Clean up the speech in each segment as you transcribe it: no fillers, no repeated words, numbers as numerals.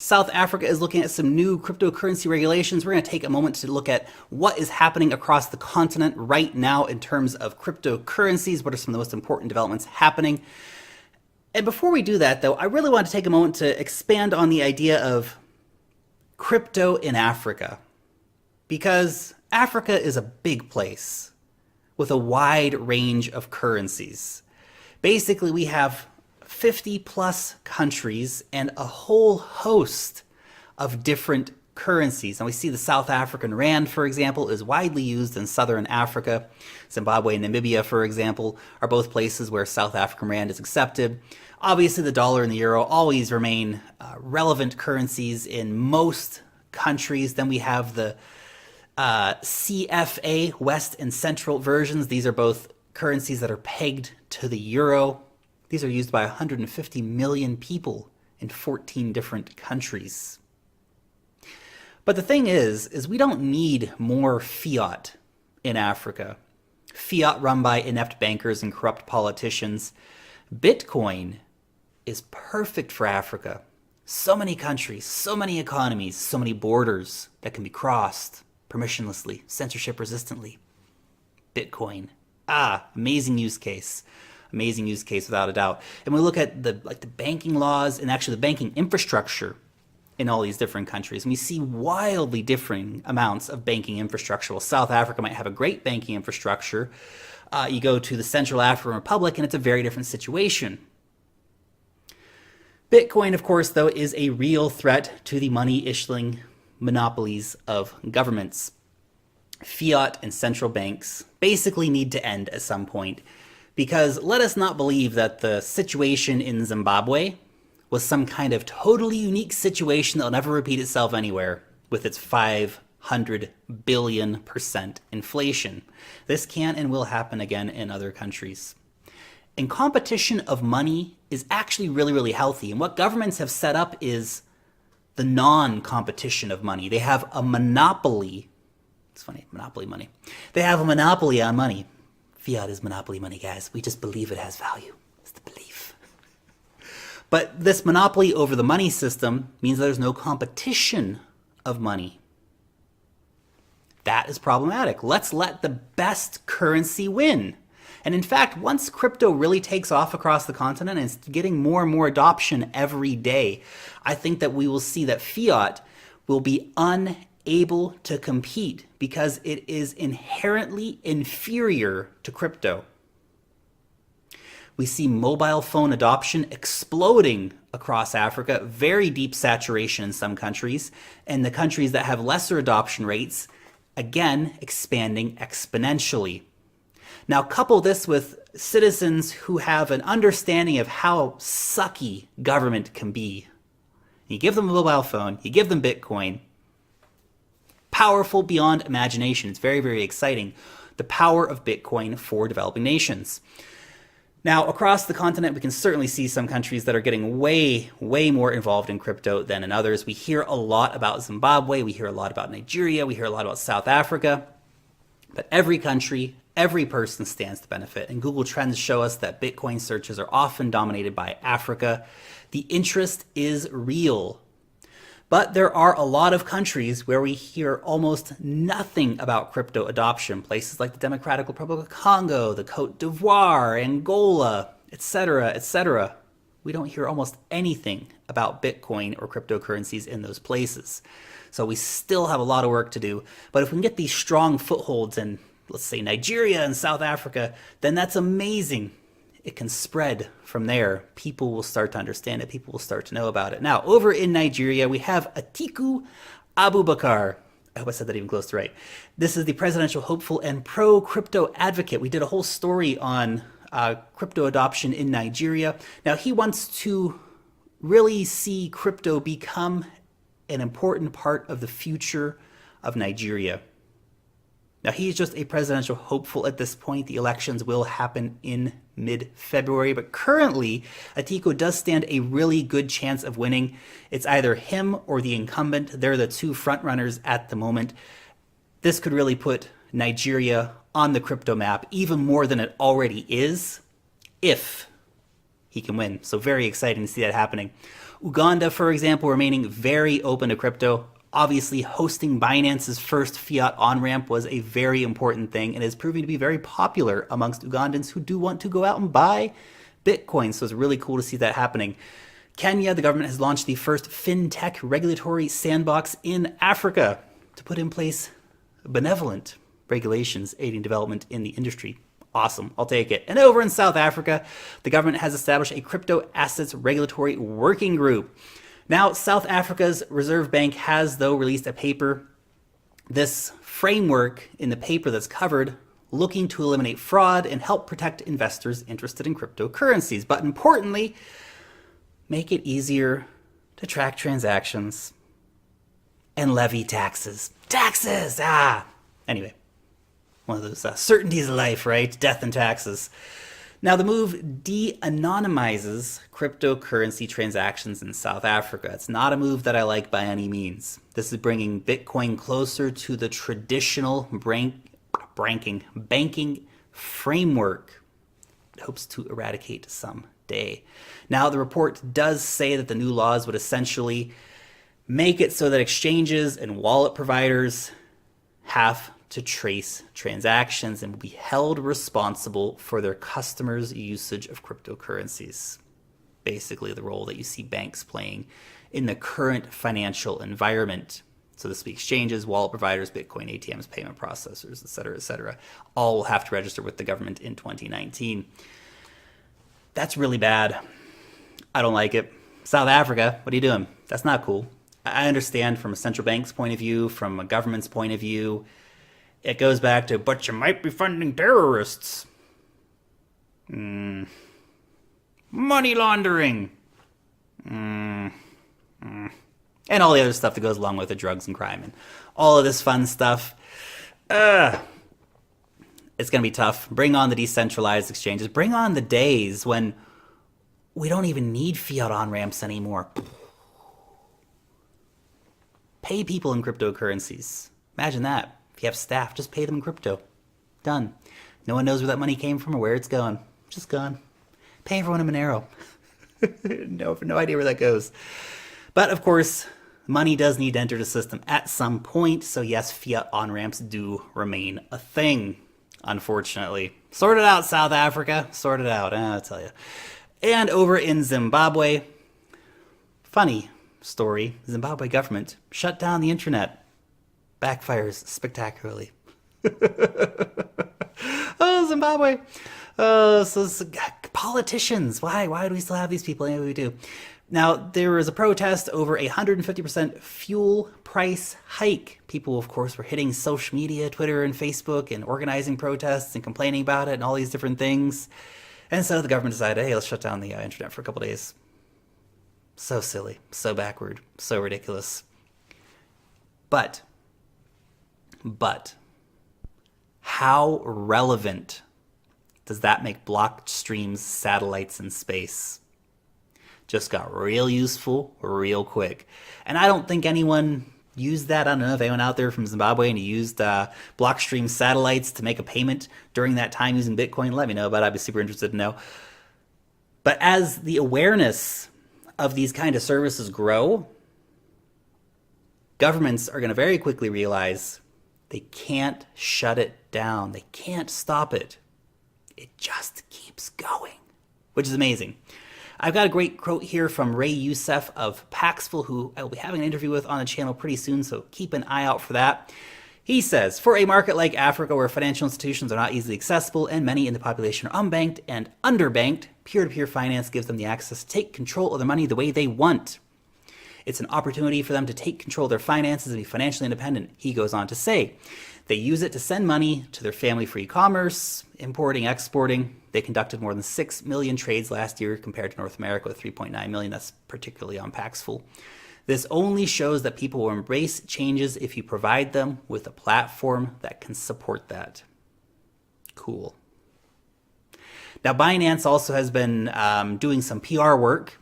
South Africa is looking at some new cryptocurrency regulations. We're going to take a moment to look at what is happening across the continent right now in terms of cryptocurrencies. What are some of the most important developments happening? And before we do that, though, I really want to take a moment to expand on the idea of crypto in Africa. Because Africa is a big place with a wide range of currencies. Basically, we have 50 plus countries and a whole host of different currencies. And we see the South African rand, for example, is widely used in southern Africa. Zimbabwe and Namibia, for example, are both places where South African rand is accepted. Obviously, the dollar and the euro always remain relevant currencies in most countries. Then we have the CFA, West and Central versions. These are both currencies that are pegged to the euro. These are used by 150 million people in 14 different countries. But the thing is we don't need more fiat in Africa. Fiat run by inept bankers and corrupt politicians. Bitcoin is perfect for Africa. So many countries, so many economies, so many borders that can be crossed permissionlessly, censorship resistantly. Bitcoin. Amazing use case. Amazing use case without a doubt. And we look at the banking laws and actually the banking infrastructure in all these different countries, and we see wildly differing amounts of banking infrastructure. Well, South Africa might have a great banking infrastructure. You go to the Central African Republic and it's a very different situation. Bitcoin, of course, though, is a real threat to the money issuing monopolies of governments. Fiat and central banks basically need to end at some point. Because let us not believe that the situation in Zimbabwe was some kind of totally unique situation that will never repeat itself anywhere with its 500 billion% inflation. This can and will happen again in other countries. And competition of money is actually really, really healthy. And what governments have set up is the non-competition of money. They have a monopoly. It's funny, monopoly money. They have a monopoly on money. Fiat is monopoly money, guys. We just believe it has value. It's the belief. But this monopoly over the money system means there's no competition of money. That is problematic. Let's let the best currency win. And in fact, once crypto really takes off across the continent and it's getting more and more adoption every day, I think that we will see that fiat will be unable to compete because it is inherently inferior to crypto. We see mobile phone adoption exploding across Africa, very deep saturation in some countries, and the countries that have lesser adoption rates, again, expanding exponentially. Now, couple this with citizens who have an understanding of how sucky government can be. You give them a mobile phone, you give them Bitcoin, powerful beyond imagination. It's very, very exciting. The power of Bitcoin for developing nations. Now, across the continent, we can certainly see some countries that are getting way, way more involved in crypto than in others. We hear a lot about Zimbabwe. We hear a lot about Nigeria. We hear a lot about South Africa. But every country, every person stands to benefit. And Google Trends show us that Bitcoin searches are often dominated by Africa. The interest is real. But there are a lot of countries where we hear almost nothing about crypto adoption. Places like the Democratic Republic of Congo, the Côte d'Ivoire, Angola, etc., etc. We don't hear almost anything about Bitcoin or cryptocurrencies in those places. So we still have a lot of work to do. But if we can get these strong footholds in, let's say, Nigeria and South Africa, then that's amazing. It can spread from there. People will start to understand it. People will start to know about it. Now, over in Nigeria, we have Atiku Abubakar. I hope I said that even close to right. This is the presidential hopeful and pro-crypto advocate. We did a whole story on crypto adoption in Nigeria. Now, he wants to really see crypto become an important part of the future of Nigeria. Now, he's just a presidential hopeful at this point. The elections will happen in mid-February, but currently, Atiku does stand a really good chance of winning. It's either him or the incumbent. They're the two frontrunners at the moment. This could really put Nigeria on the crypto map even more than it already is, if he can win. So very exciting to see that happening. Uganda, for example, remaining very open to crypto. Obviously, hosting Binance's first fiat on-ramp was a very important thing and is proving to be very popular amongst Ugandans who do want to go out and buy Bitcoin. So it's really cool to see that happening. Kenya, the government has launched the first fintech regulatory sandbox in Africa to put in place benevolent regulations aiding development in the industry. Awesome, I'll take it. And over in South Africa, the government has established a crypto assets regulatory working group. Now, South Africa's Reserve Bank has, though, released a paper, this framework in the paper that's covered, looking to eliminate fraud and help protect investors interested in cryptocurrencies. But importantly, make it easier to track transactions and levy taxes. Taxes! Anyway, one of those certainties of life, right? Death and taxes. Now, the move de-anonymizes cryptocurrency transactions in South Africa. It's not a move that I like by any means. This is bringing Bitcoin closer to the traditional banking framework it hopes to eradicate someday. Now, the report does say that the new laws would essentially make it so that exchanges and wallet providers have to trace transactions and will be held responsible for their customers' usage of cryptocurrencies. Basically, the role that you see banks playing in the current financial environment. So this will be exchanges, wallet providers, Bitcoin ATMs, payment processors, et cetera, all will have to register with the government in 2019. That's really bad. I don't like it. South Africa, what are you doing? That's not cool. I understand from a central bank's point of view, from a government's point of view, it goes back to, but you might be funding terrorists. Money laundering. And all the other stuff that goes along with it, drugs and crime and all of this fun stuff. It's going to be tough. Bring on the decentralized exchanges. Bring on the days when we don't even need fiat on-ramps anymore. Pay people in cryptocurrencies. Imagine that. If you have staff, just pay them in crypto. Done. No one knows where that money came from or where it's going. Just gone. Pay everyone in Monero. No idea where that goes. But of course, money does need to enter the system at some point. So yes, fiat on-ramps do remain a thing, unfortunately. Sort it out, South Africa. Sort it out, I'll tell you. And over in Zimbabwe, funny story, Zimbabwe government shut down the internet. Backfires spectacularly. Oh, Zimbabwe. Politicians. Why do we still have these people? Anyway, we do. Now, there was a protest over a 150% fuel price hike. People, of course, were hitting social media, Twitter and Facebook, and organizing protests and complaining about it and all these different things. And so the government decided, hey, let's shut down the internet for a couple days. So silly, so backward, so ridiculous. But how relevant does that make Blockstream's satellites in space? Just got real useful real quick. And I don't think anyone used that. I don't know if anyone out there from Zimbabwe and used Blockstream satellites to make a payment during that time using Bitcoin. Let me know about it. I'd be super interested to know. But as the awareness of these kind of services grow, governments are going to very quickly realize they can't shut it down. They can't stop it. It just keeps going, which is amazing. I've got a great quote here from Ray Youssef of Paxful, who I will be having an interview with on the channel pretty soon, so keep an eye out for that. He says, for a market like Africa where financial institutions are not easily accessible and many in the population are unbanked and underbanked, peer-to-peer finance gives them the access to take control of their money the way they want. It's an opportunity for them to take control of their finances and be financially independent, he goes on to say. They use it to send money to their family for e-commerce, importing, exporting. They conducted more than 6 million trades last year compared to North America with 3.9 million. That's particularly on Paxful. This only shows that people will embrace changes if you provide them with a platform that can support that. Cool. Now, Binance also has been doing some PR work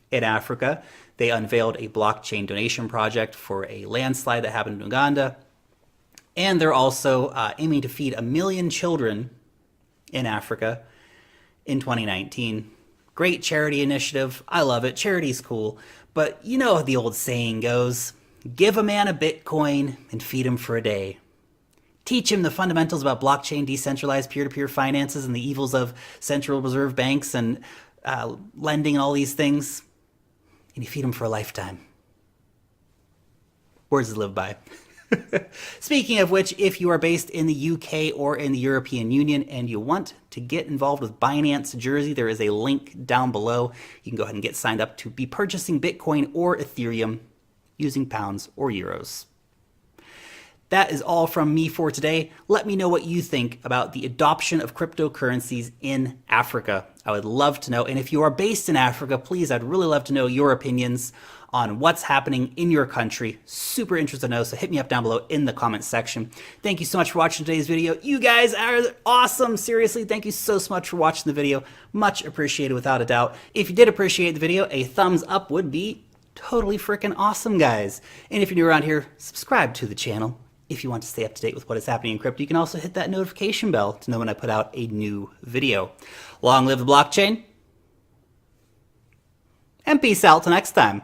in Africa. They unveiled a blockchain donation project for a landslide that happened in Uganda. And they're also aiming to feed 1 million children in Africa in 2019. Great charity initiative. I love it. Charity's cool. But you know how the old saying goes, give a man a Bitcoin and feed him for a day. Teach him the fundamentals about blockchain, decentralized peer-to-peer finances, and the evils of central reserve banks and lending and all these things. And you feed him for a lifetime. Words to live by. Speaking of which, if you are based in the UK or in the European Union and you want to get involved with Binance Jersey, there is a link down below. You can go ahead and get signed up to be purchasing Bitcoin or Ethereum using pounds or euros. That is all from me for today. Let me know what you think about the adoption of cryptocurrencies in Africa. I would love to know. And if you are based in Africa, please, I'd really love to know your opinions on what's happening in your country. Super interested to know, so hit me up down below in the comments section. Thank you so much for watching today's video. You guys are awesome. Seriously, thank you so much for watching the video. Much appreciated without a doubt. If you did appreciate the video, a thumbs up would be totally freaking awesome, guys. And if you're new around here, subscribe to the channel. If you want to stay up to date with what is happening in crypto, you can also hit that notification bell to know when I put out a new video. Long live the blockchain, and peace out till next time.